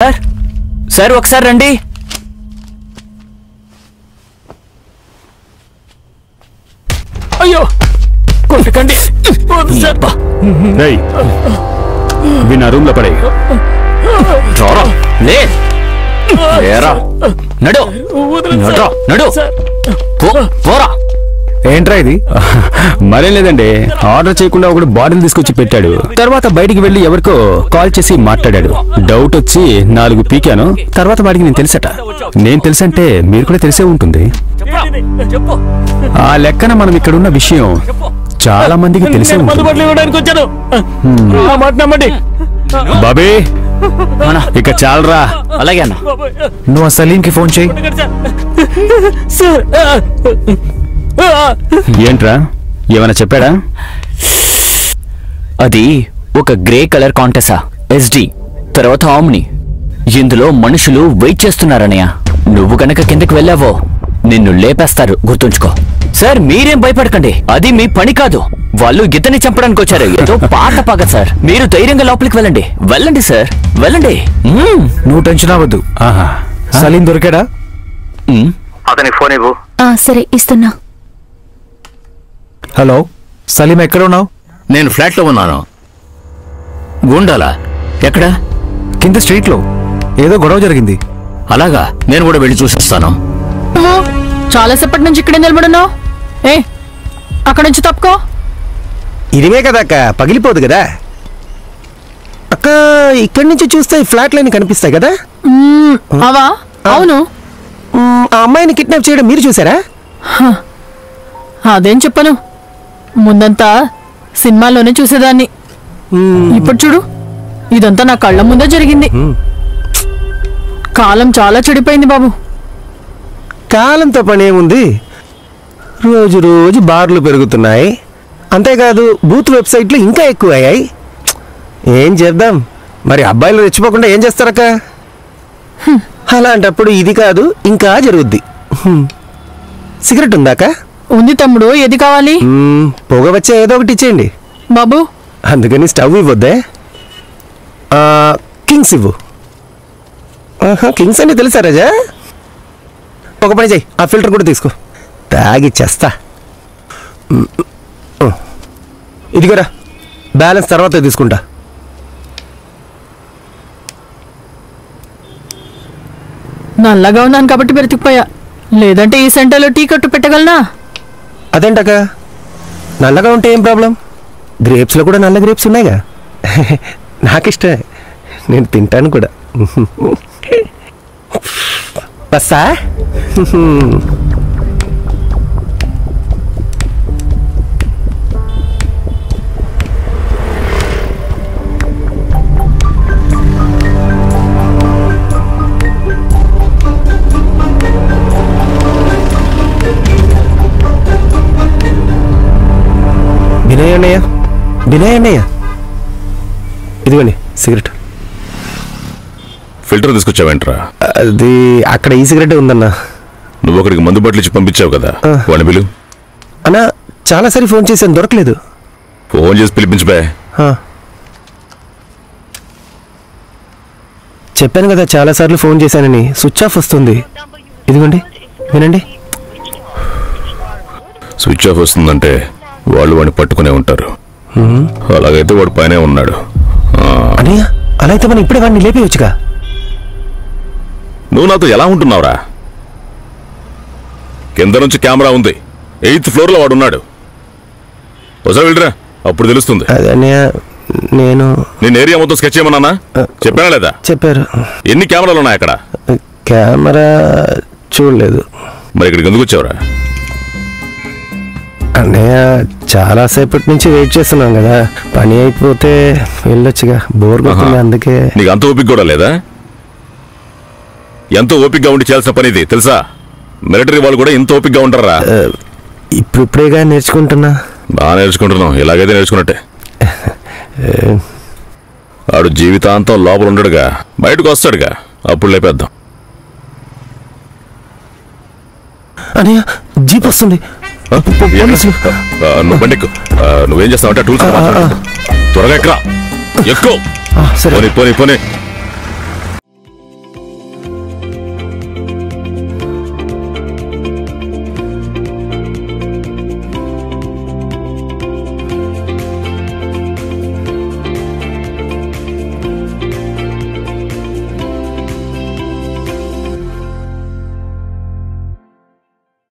Sir sir ఒకసారి రండి. అయ్యో కొట్టకండి సార్. నా రూమ్ లో పడే నడు నడు పోరా. ఏంట్రా ఇది? మరేం లేదండి, ఆర్డర్ చేయకుండా ఒకడు బాటిల్ తీసుకొచ్చి పెట్టాడు. తర్వాత బయటికి వెళ్లి ఎవరికో కాల్ చేసి మాట్లాడాడు. డౌట్ వచ్చి 4 పీకాను. తర్వాత వాడికి నేను తెలుసట. నేను తెలుసంటే మీరు కూడా తెలిసే ఉంటుంది. ఆ లెక్కన మనం ఇక్కడున్న విషయం చాలా మందికి తెలిసే ఉంటుంది. బాబీ ఇక చాలరా. అలాగే అన్న. నువ్వు సలీంకి ఫోన్ చేయి. ఏంట్రా ఏమైనా చెప్పాడా? అది ఒక గ్రే కలర్ కాంటెసా SD, తర్వాత ఆమ్ని. ఇందులో మనుషులు వెయిట్ చేస్తున్నారనయ్య. నువ్వు గనక కిందకి వెళ్ళావో నిన్ను లేపేస్తారు, గుర్తుంచుకో. సార్ మీరేం భయపడకండి, అది మీ పని కాదు. వాళ్ళు ఇతన్ని చంపడానికి వచ్చారు. ఏదో పాత పగ సార్. మీరు ధైర్యంగా లోపలికి వెళ్ళండి. వెళ్ళండి సార్, వెళ్ళండి. నువ్వు టెన్షన్ అవ్వద్దు. సలీం దొరికాడా? అతనికి ఫోన్ ఇవ్వు. సరే ఇస్తున్నా. హలో సలీం, ఎక్కడ ఉన్నావు? నేను ఫ్లాట్ లో ఉన్నాను. గుండాలా? ఎక్కడ? కింద స్ట్రీట్ లో ఏదో గొడవ జరిగింది. అలాగా, నేను కూడా వెళ్ళి చూసిస్తాను. చాలాసేపటి నుంచి ఇక్కడే నిలబడున్నావు. అక్కడ నుంచి తప్పుకో. ఇదిమే కదా అక్క, పగిలిపోదు కదా అక్క. ఇక్కడి నుంచి చూస్తే ఫ్లాట్ లైన్ కనిపిస్తాయి కదా. అవా? అవును. ఆ అమ్మాయిని కిడ్నాప్ చేయడం మీరు చూసారా? అదేం చెప్పను, ముందంతా సినిమాలోనే చూసేదాన్ని. ఇప్పుడు చూడు, ఇదంతా నా కళ్ళ ముందే జరిగింది. కాలం చాలా చెడిపోయింది బాబు. కాలంతో పని ఏముంది, రోజు రోజు బార్లు పెరుగుతున్నాయి. అంతేకాదు బూత్ వెబ్సైట్లు ఇంకా ఎక్కువ అయ్యాయి. ఏం చేద్దాం మరి, అబ్బాయిలు రెచ్చిపోకుండా ఏం చేస్తారక్క? అలాంటప్పుడు ఇది కాదు ఇంకా జరుగుద్ది. సిగరెట్ ఉందాక? ఉంది తమ్ముడు, ఏది కావాలి? పొగ వచ్చే ఏదో ఒకటి ఇచ్చేయండి బాబు. అందుకని స్టవ్ ఇవ్వద్దే, కింగ్స్ ఇవ్వు. కింగ్స్ అని తెలుసా రాజా? ఒక పని చెయ్యి, ఆ ఫిల్టర్ కూడా తీసుకో, తాగి చేస్తా. ఇదిగోరా, బ్యాలెన్స్ తర్వాత తీసుకుంటా. నల్లగా ఉన్నాను కాబట్టి బ్రతికిపోయా, లేదంటే ఈ సెంటర్లో టీ కట్టు పెట్టగలనా? అదేంటక్క, నల్లగా ఉంటే ఏం ప్రాబ్లం? గ్రేప్స్లో కూడా నల్ల గ్రేప్స్ ఉన్నాయిగా. నాకిష్టమే, నేను తింటాను కూడా. బస్సా? వినయ్ అన్నయ్య, ఇదిగోండి సిగరెట్. ఫిల్టర్ తీసుకొచ్చావేంట్రా? అది అక్కడ ఈ సిగరెట్ ఉందన్నా. నువ్వు ఒకడికి మందు బట్టలు ఇచ్చి పంపించావు కదా, వాడిని పిలు. అన్నా చాలాసారి ఫోన్ చేశాను, దొరకలేదు. ఫోన్ చేసి పిలిపించబే. చెప్పాను కదా చాలాసార్లు ఫోన్ చేశానని, స్విచ్ ఆఫ్ వస్తుంది. ఇదిగోండి వినండి. స్విచ్ ఆఫ్ వస్తుందంటే వాళ్ళు వాడిని పట్టుకునే ఉంటారు. అలాగైతే వాడు పైనే ఉన్నాడు. అన్నయ్య, అలా అయితే మనం ఇప్పుడే వాడిని లేపేయచ్చుగా. నువ్వు నాతో ఎలా ఉంటున్నావురా? కింద నుంచి కెమెరా ఉంది, 8th ఫ్లోర్ లో వాడున్నాడు. ఒకసారి వెళ్ళరా, అప్పుడు తెలుస్తుంది. అదన్నయ్య, నేను ఏరియా మొత్తం స్కెచ్ చేయమన్నానా? చెప్పానా లేదా? చెప్పారు. ఎన్ని కెమెరాలు ఉన్నాయి అక్కడ? కెమెరా చూడలేదు. మరి ఇక్కడికి ఎందుకు వచ్చావురా? అన్నయ్య, చాలాసేపటి నుంచి వెయిట్ చేస్తున్నాం కదా, పని అయిపోతే వెళ్ళొచ్చుగా, బోర్ కొట్టింది అందుకే. నీకు అంత ఓపిక కూడా లేదా? ఎంతో ఓపికగా ఉండి చేయాల్సిన పని ఇది తెలుసా? మిలిటరీ వాళ్ళు కూడా ఇంత ఓపికగా ఉంటారా? ఇప్పుడిప్పుడేగా నేర్చుకుంటున్నా. బాగా నేర్చుకుంటున్నావు, ఇలాగైతే నేర్చుకున్నట్టే. వాడు జీవితాంతం లోపల ఉండడుగా, బయటకు వస్తాడుగా, అప్పుడు లేపేద్దాం. అన్నయ్య, జీప్ వస్తుంది. నువ్వు బండిక్కు. నువ్వేం చేస్తావు అంటే టూల్స్ త్వరగా ఎక్కరా, ఎక్కువ. పోనీ పోనీ పోనీ.